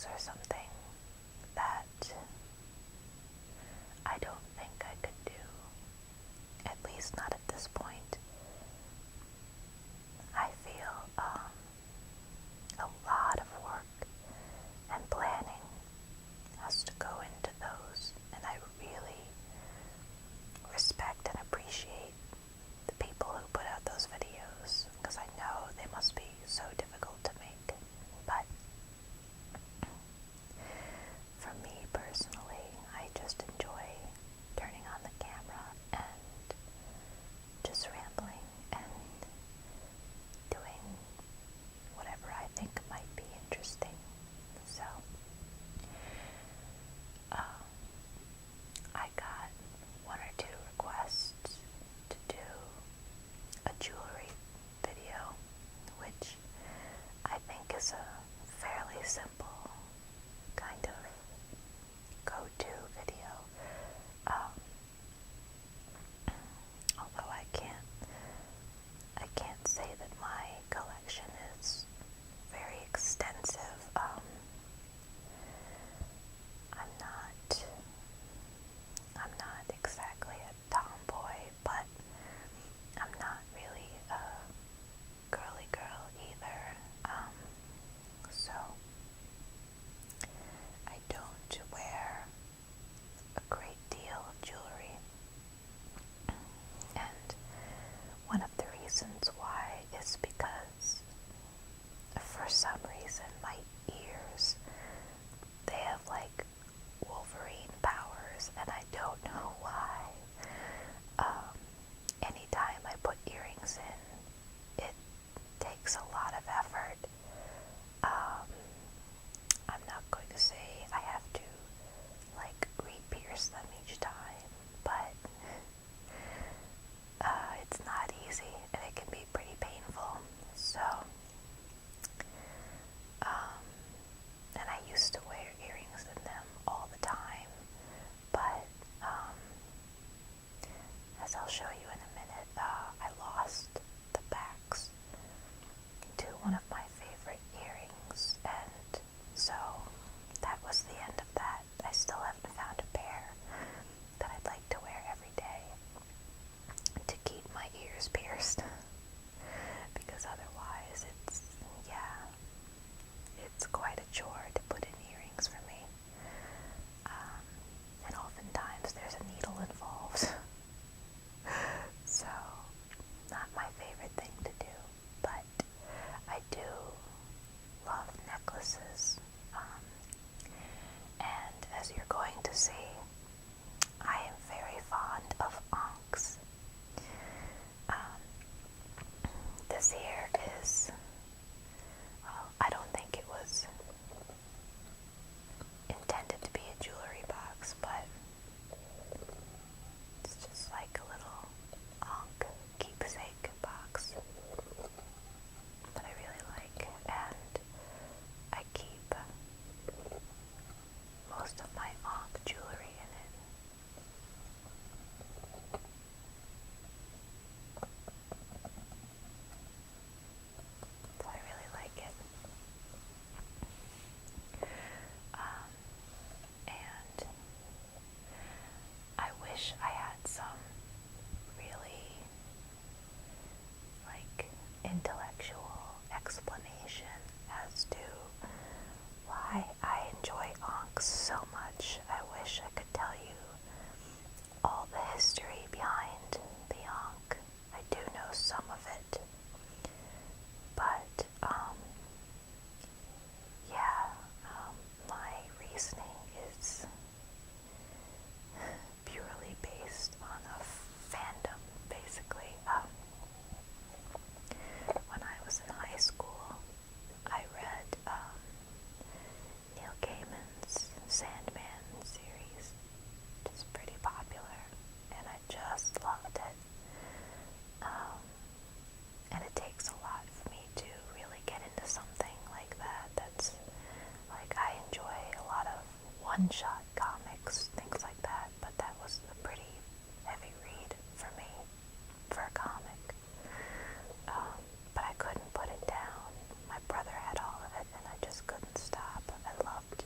earrings are something that I don't think I could do, at least not at this point. I feel a lot of work and planning has to go into those, and I really respect and appreciate the people who put out those videos, because I know they must be so difficult to make. But for me personally, I just enjoy turning on the camera and just rambling and doing whatever I think might be interesting. So I got one or two requests to do a jewelry video, which I think is a fairly simple kind of go-to video. Although I can't say that my collection is very extensive. I'm not exactly a tomboy, but I'm not really a girly girl either. So I don't wear a great deal of jewelry. And one of the reasons why is because for some reason my ears, they have like Wolverine powers, and I don't know why. Anytime I put earrings in, it takes a lot of effort. I'm not going to say I have to like re-pierce them each time, but it's not easy, and it can be pretty painful. So and I used to wear earrings in them all the time, but as I'll show you in a minute, I lost the backs to one of my favorite earrings, and so that was the end of that. I still haven't found a pair that I'd like to wear every day to keep my ears pierced, because otherwise it's quite a chore to put in earrings for me. And oftentimes there's a needle involved. So, not my favorite thing to do, but I do love necklaces. And as you're going to see, I am very fond of ankhs. This here is, well, I don't think it was intended to be a jewelry box, but it's just like a little Ankh keepsake box that I really like, and I keep most of my Ankh jewelry in it. So I really like it. And I wish I had some really like intellectual explanation as to why I enjoy ankhs so much. I wish I could tell you all the history behind the ankh. I do know some of it, but my reasoning is purely based on a fandom, basically. When I was in high school, I read Neil Gaiman's Sandman series, which is pretty popular, and I just loved it. And it takes a lot for me to really get into something like that. That's like, I enjoy a lot of one-shot comics, things like that, but that was a pretty heavy read for me, for a comic. But I couldn't put it down. My brother had all of it, and I just couldn't stop. I loved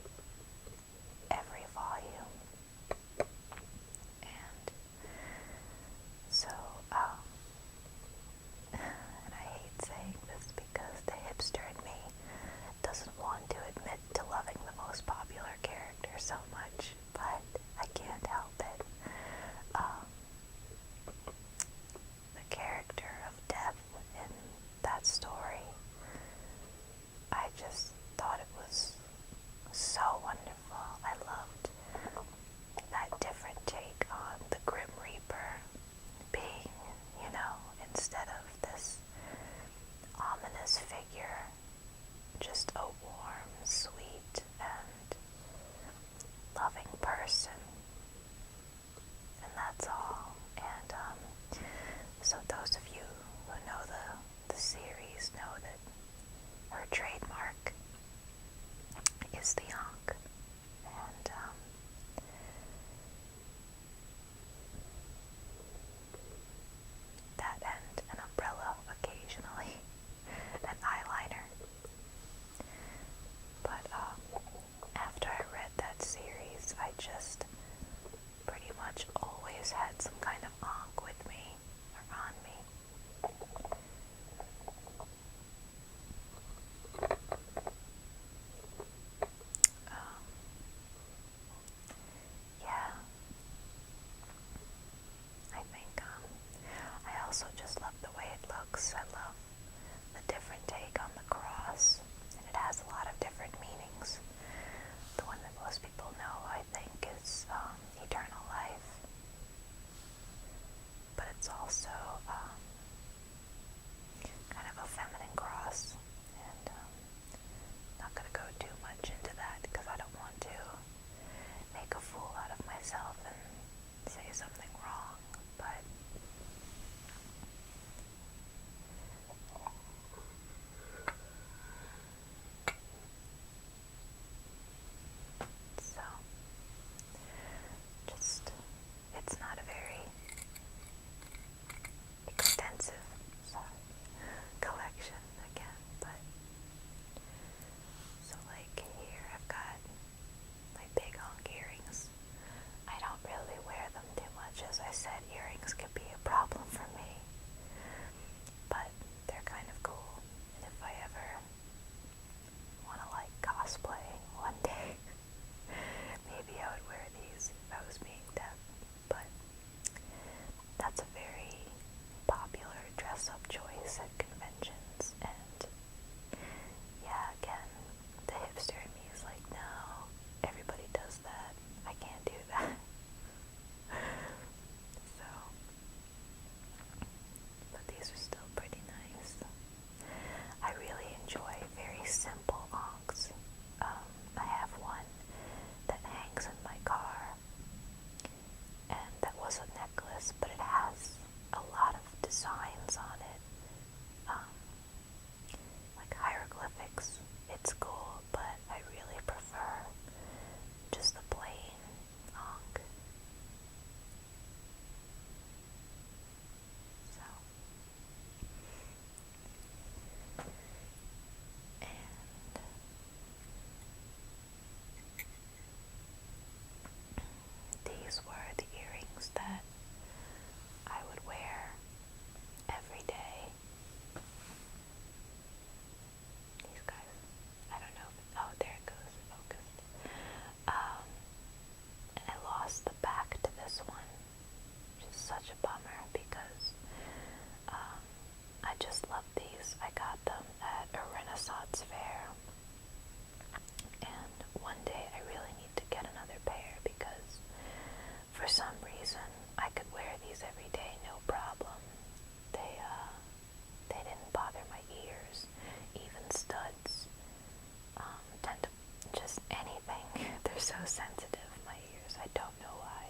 sensitive, my ears. I don't know why.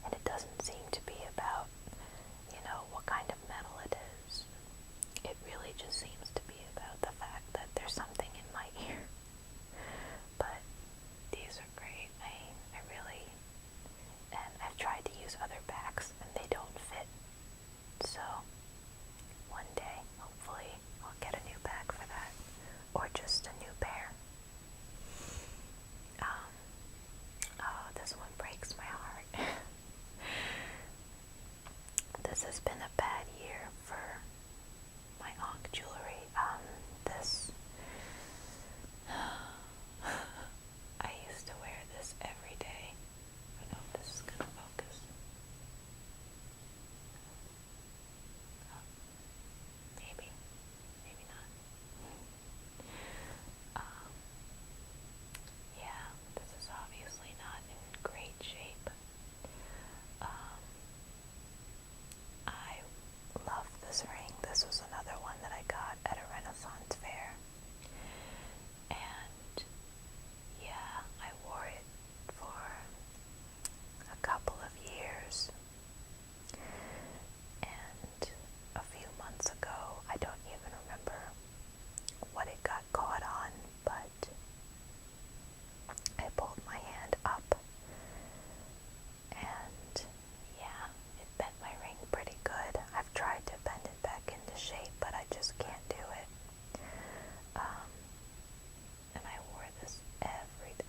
And it doesn't seem to be about, what kind of metal it is. It really just seems to be about the fact that there's something in my ear. But these are great. I really, and I've tried to use other backs and they don't fit. So one day, hopefully, I'll get a new back for that, or just a new pair. Oh, this one breaks my heart. This has been a bad year for my Ankh jewelry. This I used to wear this every day. I don't know if this is gonna focus. Maybe not. Yeah, this is obviously not in great shape. I love this ring. This was another one that I got at a Renaissance fair. And yeah, I wore it for a couple of years. And a few months ago, I don't even remember what it got caught on, but I pulled my hand up and yeah, it bent my ring pretty good. I've tried to bend it back into shape, but I just can't do it. And I wore this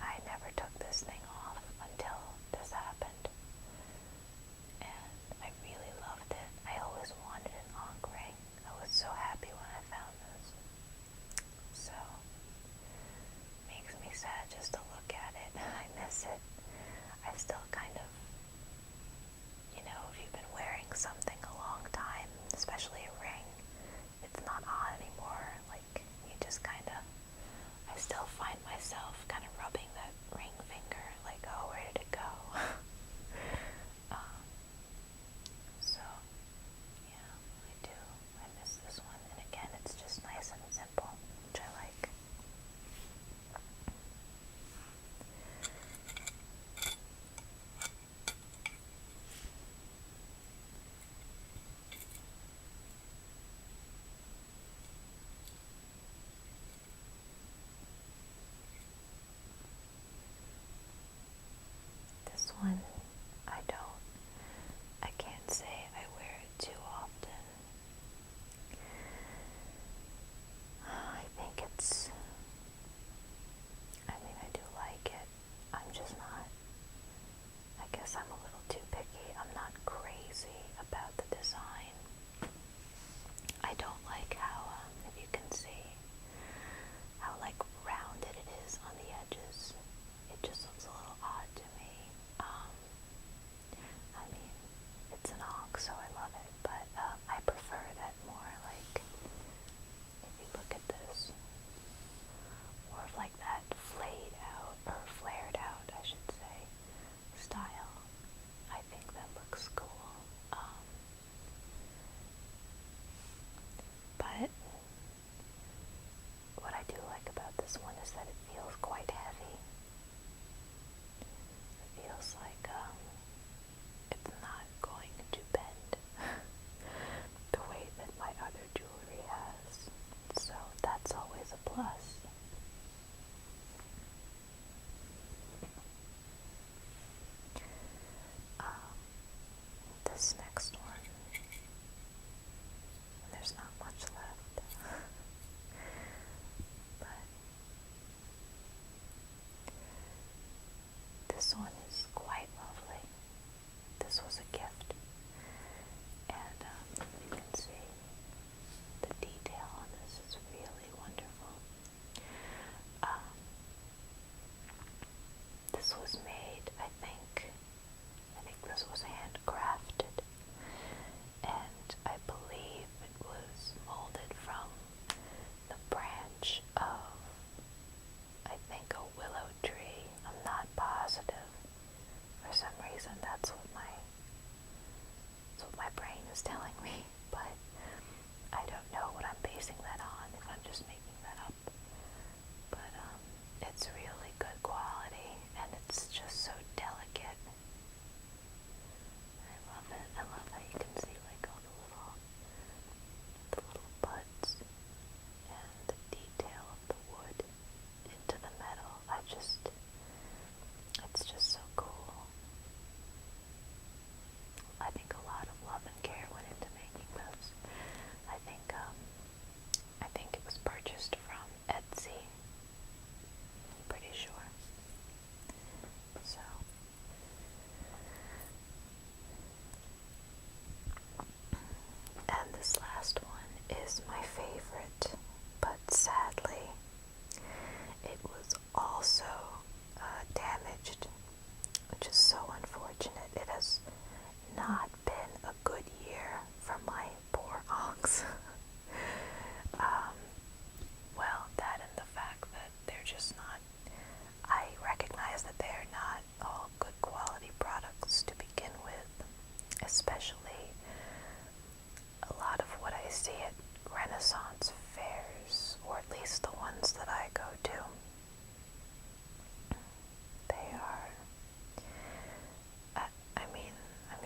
I never took this thing off until this happened. And I really loved it. I always wanted an Ankh ring. I was so happy when I found this. So, makes me sad just to look at it. I miss it. I still kind of, if you've been wearing something a long time, especially a ring, it's not on anymore. Like, you just kind of, I still find myself kind of rubbing that ring finger, like, oh, where did it go? So, yeah, I do. I miss this one. And again, it's just nice and simple, which I like. This one, I can't say I wear it too often. I think I do like it. I'm just not, I guess I'm a little too picky. I'm not crazy about the design. I don't like how, if you can see, how rounded it is on the edges. It just looks a little odd to me.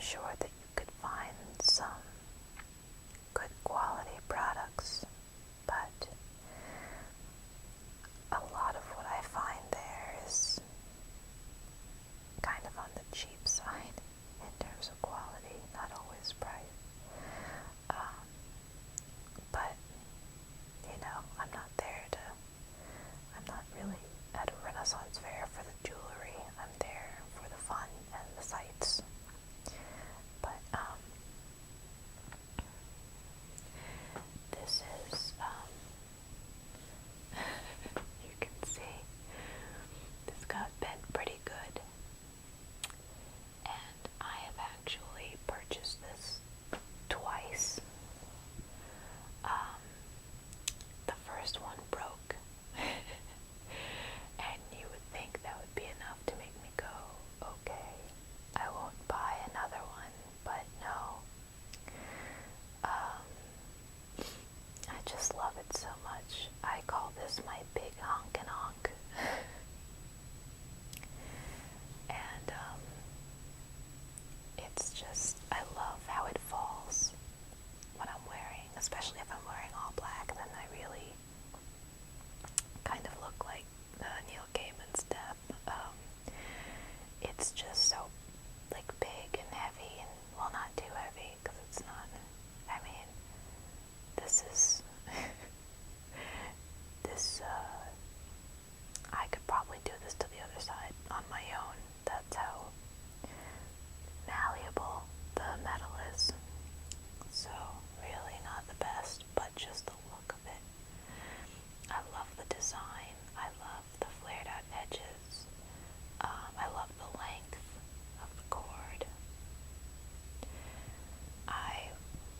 sure that you could find some good quality products, but a lot of what I find there is kind of on the cheap side in terms of quality, not always price. But, I'm not really at a Renaissance fair for the jewelry. I'm there for the fun and the sights. But, this is, you can see, this got bent pretty good. And I have actually purchased this twice. The first one broke, and you would think that would be enough to make me go, okay, I won't buy another one, but no. I just love it so much. I call this my big honk and honk. And it's just, I love how it falls when I'm wearing, especially if I'm wearing all black, then I really kind of look like Neil Gaiman's death. It's just so like big and heavy, and well, not too heavy because it's not. I mean, this is this. I could probably do this to the other side on my own. That's how malleable the metal is. So really not the best, but just the look of it. I love the design. I love the flared out edges. I love the length of the cord. I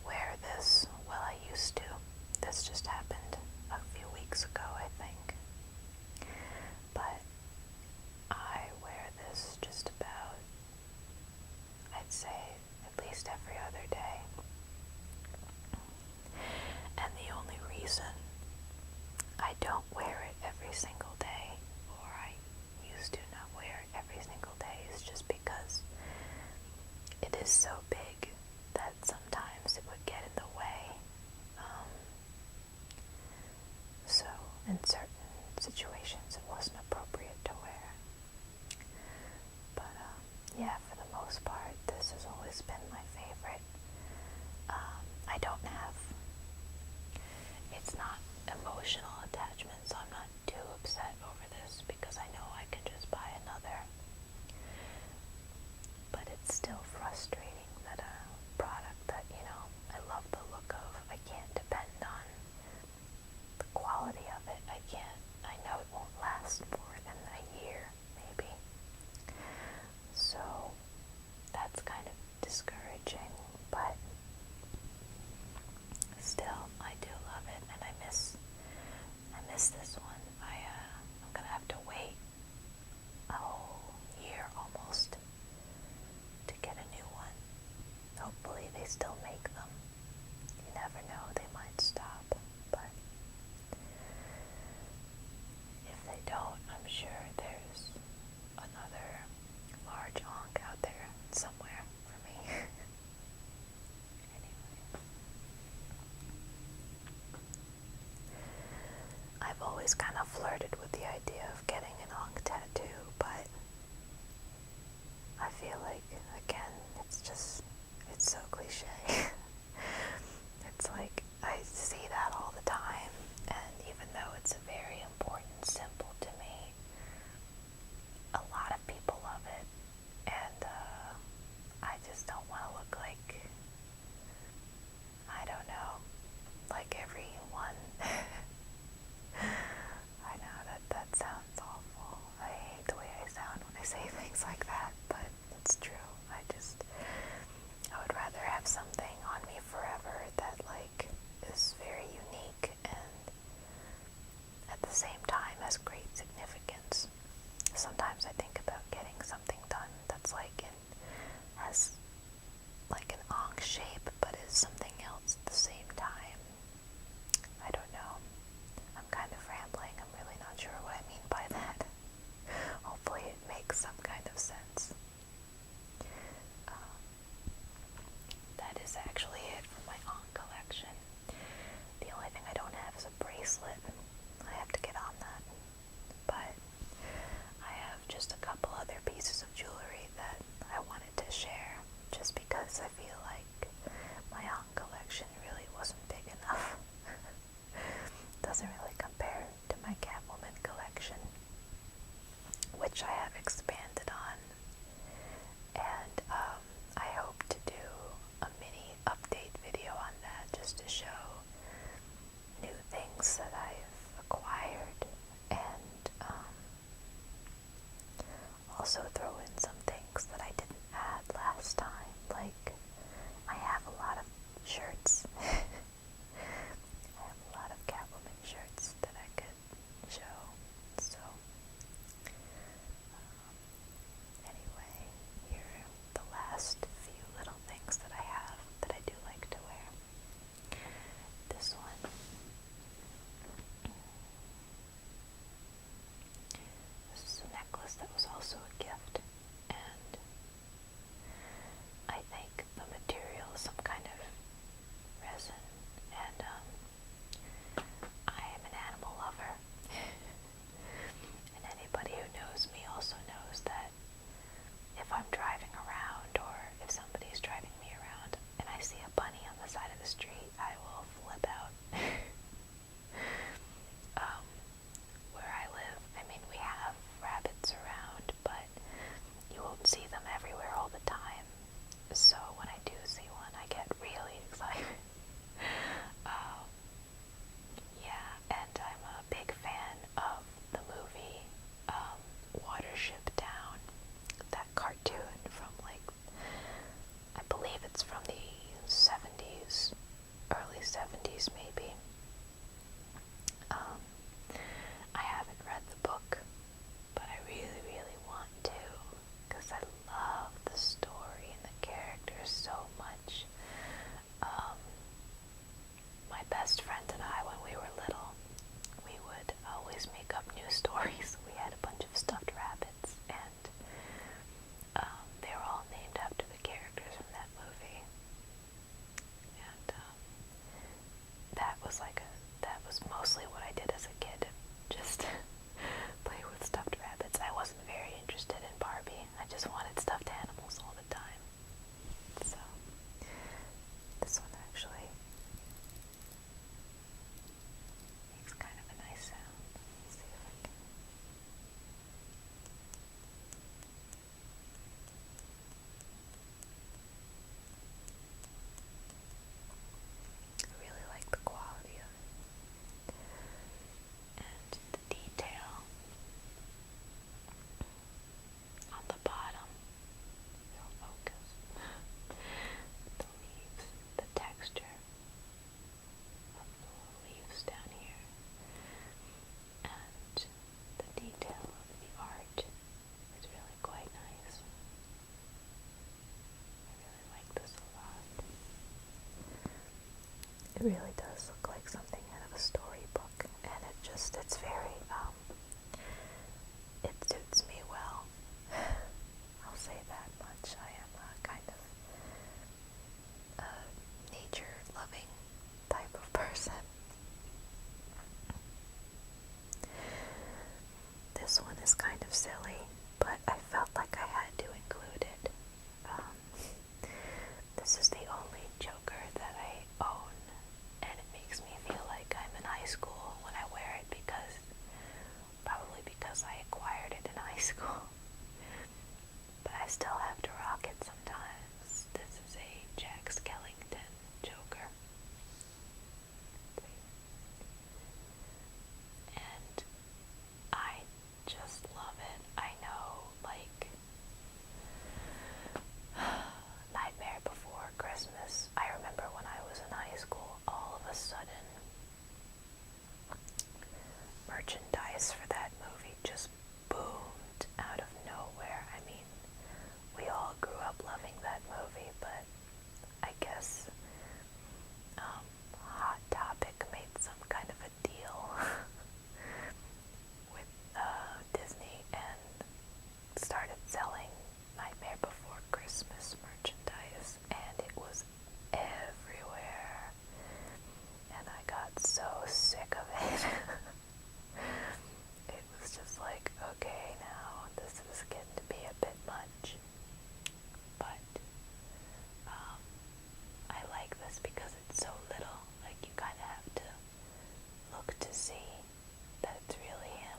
wear this, well, I used to. This just happened a few weeks ago, I think. But I wear this just about, I'd say, at least every other day. And the only reason I don't wear it every single day, or I used to not wear it every single day, is just because it is so big that sometimes it would get in the way. So in certain situations it wasn't appropriate to wear. But yeah, for the most part, this has always been my favorite. I don't have, it's not emotional attachment, so I'm not too upset over this because I know I can just buy another. But it's still frustrating that a product that, I love the look of, I can't depend on the quality of it. I know it won't last more than a year, maybe. So that's kind of discouraging, but still, I do love it, and I miss this one. I'm gonna have to wait a whole year almost to get a new one. Hopefully they still make them. You never know, they might stop, but if they don't, I'm sure there's another large Ankh out there somewhere for me. Anyway. I've always kind of flirted with the idea of getting an Ankh tattoo, but I feel like, again, it's so cliche. It's like, I see that all the time, and even though it's a very important symbol to me, a lot of people love it, and I just don't want to look like, I don't know, like everyone. I know that sounds awful. I hate the way I sound when I say things like that, but it's true. I would rather have something school. But I still have to rock it sometimes. This is a Jack Skellington Joker. And I just love it. I know, like, Nightmare Before Christmas. I remember when I was in high school, all of a sudden, merchandise for that movie just boomed out of nowhere. I mean, we all grew up loving that movie, but I guess Hot Topic made some kind of a deal with Disney and started selling Nightmare Before Christmas merchandise, and it was everywhere, and I got so sick of it. It was just like, okay, now this is getting to be a bit much, but I like this because it's so little. Like, you kind of have to look to see that it's really him.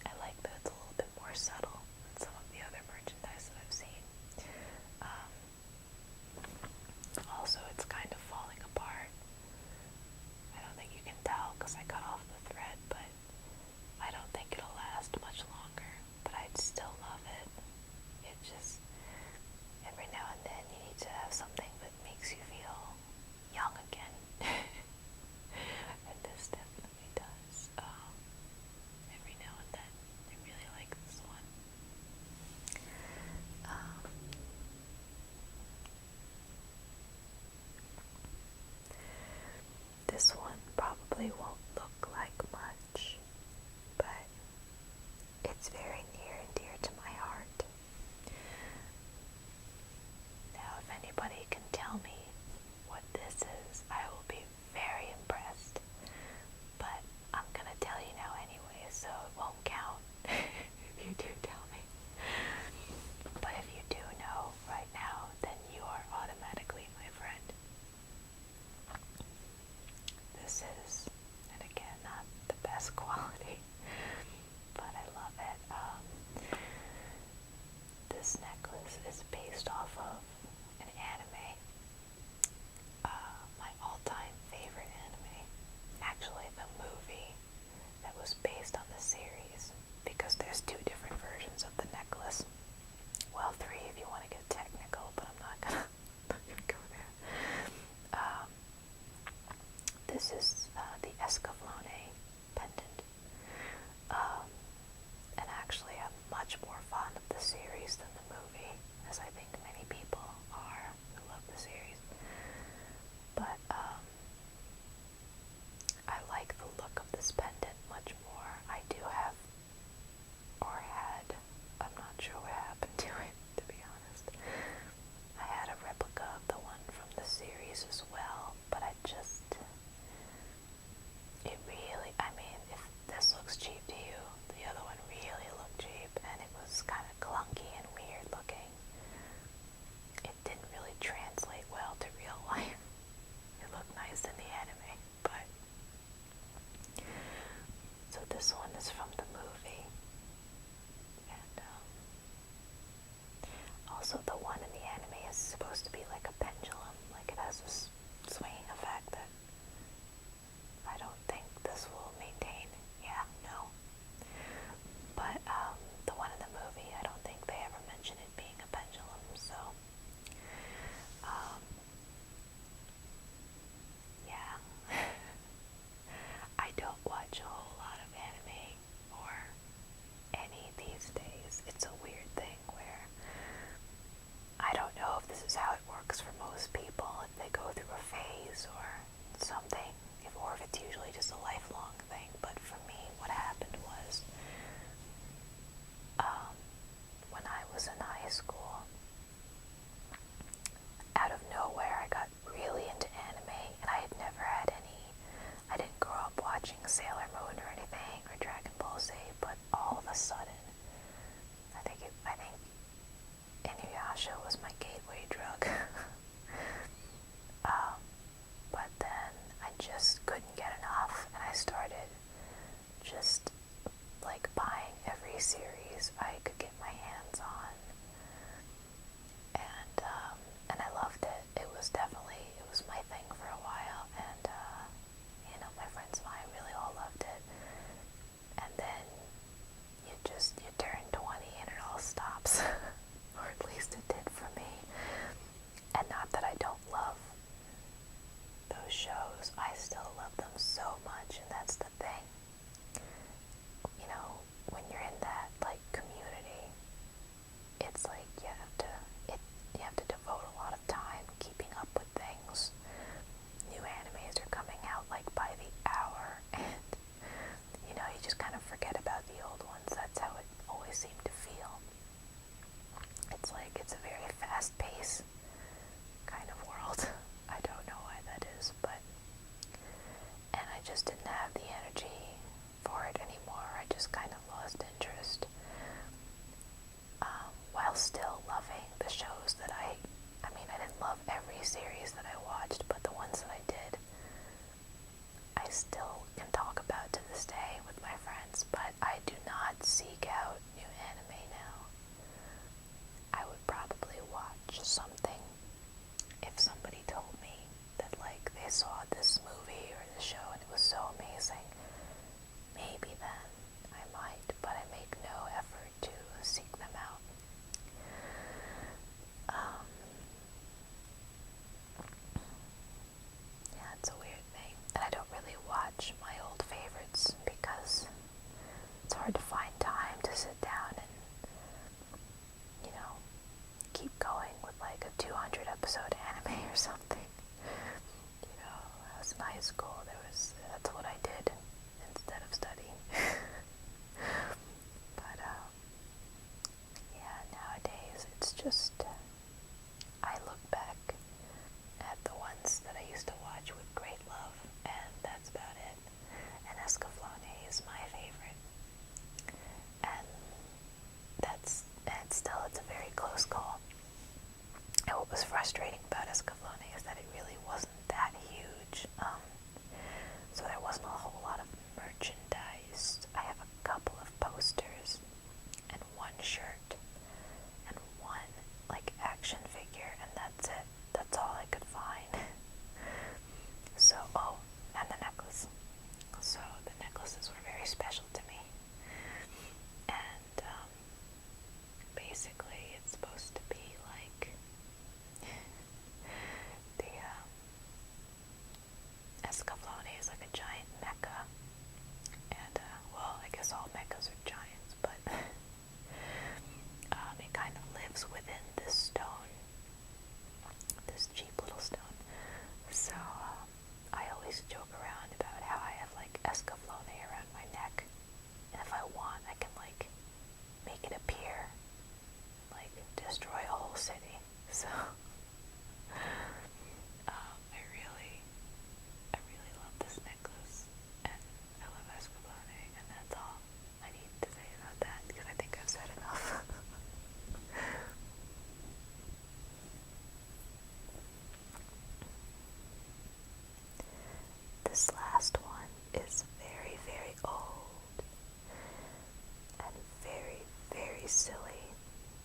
I like that it's a little bit more subtle than some of the other merchandise that I've seen. Also, it's kind of falling apart. I don't think you can tell because I cut off the thread, but I don't think it'll last much longer. But I'd still love it. It just, every now and then you need to have something that makes you feel young again. And this definitely does. Every now and then. I really like this one. This one probably won't look like much, but it's very near and dear to my heart. Now, if anybody can tell me what this is, I will be very impressed. But I'm gonna tell you now anyway, so it won't count if you do tell me. But if you do know right now, then you are automatically my friend. This is, and again, not the best quality, but I love it. This necklace is based off of an anime, my all-time favorite anime. Actually, the movie that was based on the series, because there's two different versions of the necklace. Well, three if you want to get technical, but I'm not gonna go there. This is the Escaflowne pendant. And actually I'm much more fond of the series than the movie, as I think many people are who love the series. But I like the look of this pendant much more. I do have, or had, I'm not sure what happened to it, to be honest. I had a replica of the one from the series as well, but I just, it really, I mean, if this looks cheap to you, the other one really looked cheap, and it was kind of clunky and weird looking. It didn't really translate well to real life. It looked nice in the anime, but so this one is from the movie, and also the one in the anime is supposed to be like a pendulum, like it has this swinging effect that I don't think this will maintain. Yeah, no. But the one in the movie, I don't think they ever mention it being a pendulum, so yeah. I don't watch a whole lot of anime or any these days. It's a weird thing where I don't know if this is how it works for most people, if they go through a phase or something, or if it's usually just a lifelong thing. But for me, what happened was, when I was in high school, out of nowhere I got really into anime, and I had never had any, I didn't grow up watching Sailor Moon or anything, or Dragon Ball Z, but all of a sudden, I think Inuyasha was my gateway drug. But then I just couldn't get enough, and I started just like buying every series I could series that I watched, but the ones that I did, I still can talk about to this day with my friends, but I do not seek out new anime now. I would probably watch something if somebody told me that, like, they saw this movie or this show and it was so amazing. Maybe then I might, but I make no effort to seek them out. Yeah, it's a weird thing. And I don't really watch my old favorites because it's hard to find time to sit down and, keep going with like a 200 episode anime or something. I was in high school, that's what I did instead of studying. But, yeah, nowadays it's just, I look back at the ones that I used to watch with great love, and that's about it. And Escaflowne is my favorite. And it's a very close call. And what was frustrating about Escaflowne is that it really wasn't that huge. So there wasn't a whole lot of merchandise. I have a couple of posters and one shirt and one like action figure, and that's it. That's all I could find. So, and the necklace. So the necklaces were very special to me. And basically it's supposed to be like the Escaflowne is like a giant mecha, and well, I guess all mechas are giants, but it kind of lives within this stone, this cheap little stone. So I always joke around about how I have like Escaflowne around my neck, and if I want, I can like make it appear, like destroy a whole city. So I really love this necklace, and I love Escaflowne, and that's all I need to say about that, because I think I've said enough. This last one is very, very old and very, very silly,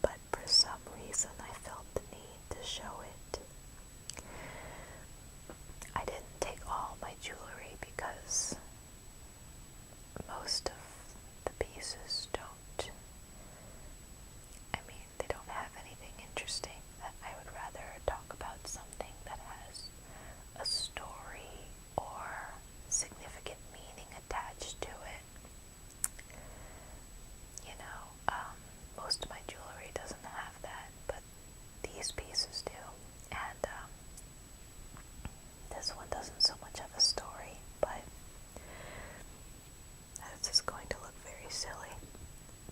but for some reason I felt the need to show it. I didn't take all my jewelry because most of the pieces they don't have anything interesting. I would rather talk about something that has a story or significant meaning attached to it. Most of my jewelry doesn't have that, but these pieces do. And this one doesn't so much have a story, but it's just going to look very silly.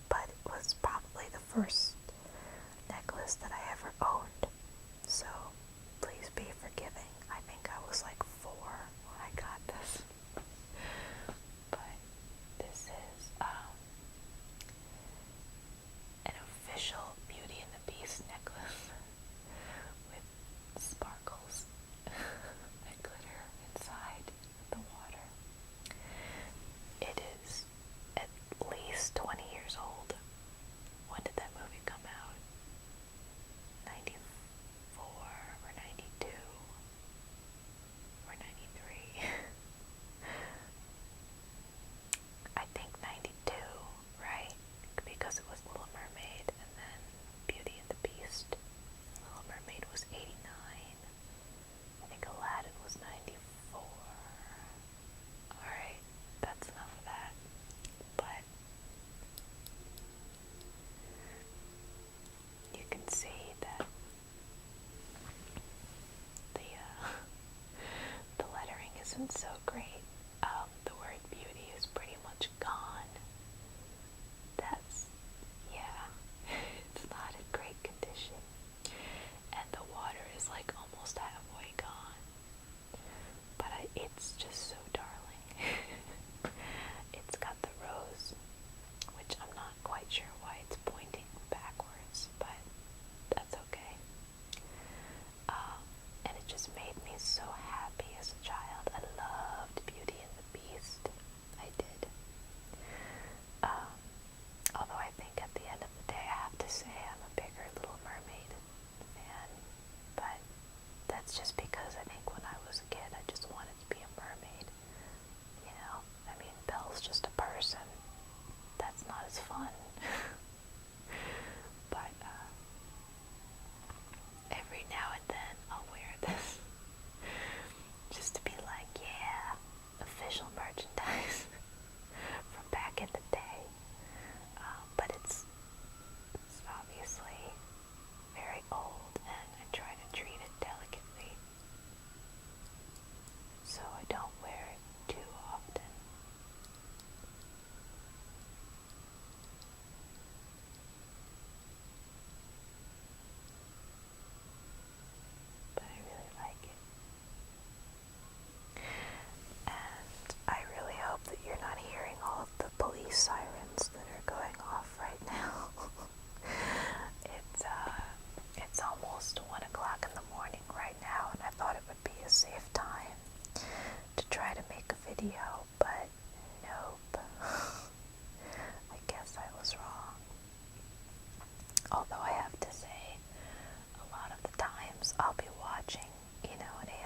But it was probably the first necklace that I ever owned, so please be forgiving. I think I was like 4 when I got this. But this is an official Beauty and the Beast necklace with sparkles and glitter inside the water. It is at least 20 years old. When did that movie come out? 94?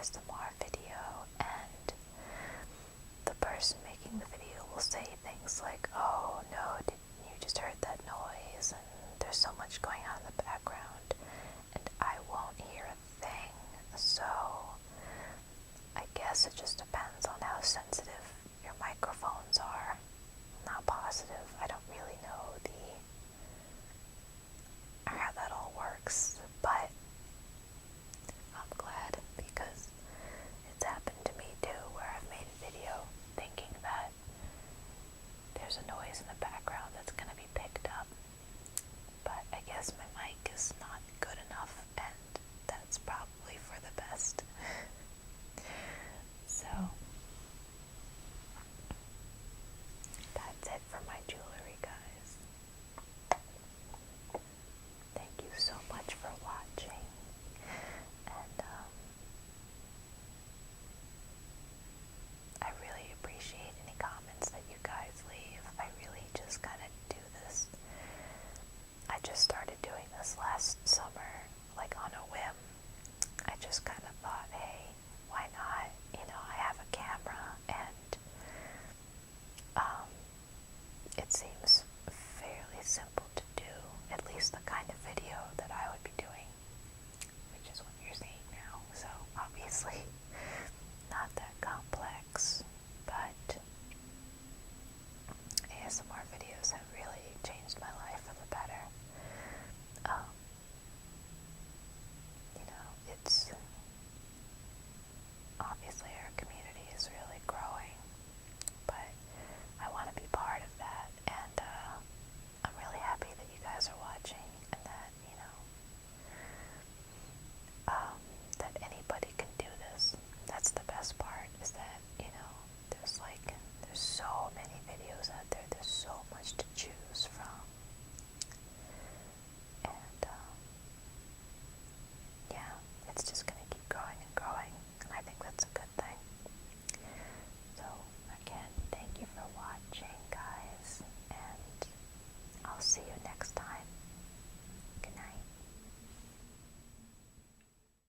ASMR video, and the person making the video will say things like, oh no, you just heard that noise, and there's so much going on in the background, and I won't hear a thing. So I guess it just depends on how sensitive your microphones are. I'm not positive. I don't really know how that all works, but I'm glad, because it's happened to me too, where I've made a video thinking that there's a noise in the background that's going to be picked up, but I guess my mic is not good enough, and that's probably for the best. So that's it for my jewelry, guys. Thank you so much for watching, and I really appreciate any comments that you guys leave. I really just kind of do this. I just started doing this last summer, like on a whim. I just kind of thought, hey, why not? You know, I have a camera, and it seems fairly simple to do, at least the kind of video that I would be doing, which is what you're seeing now. So obviously not that complex, but ASMR videos have really changed my life for the better. You know, it's obviously our community is really growing, but I want to be part of that, and I'm really happy that you guys are watching, and that, you know, that anybody can do this. That's the best part, is that, you know, there's so many videos out there, there's so much to choose from, and yeah, it's just going to keep growing and growing, and I think that's a good thing. So again, thank you for watching, guys, and I'll see you next time.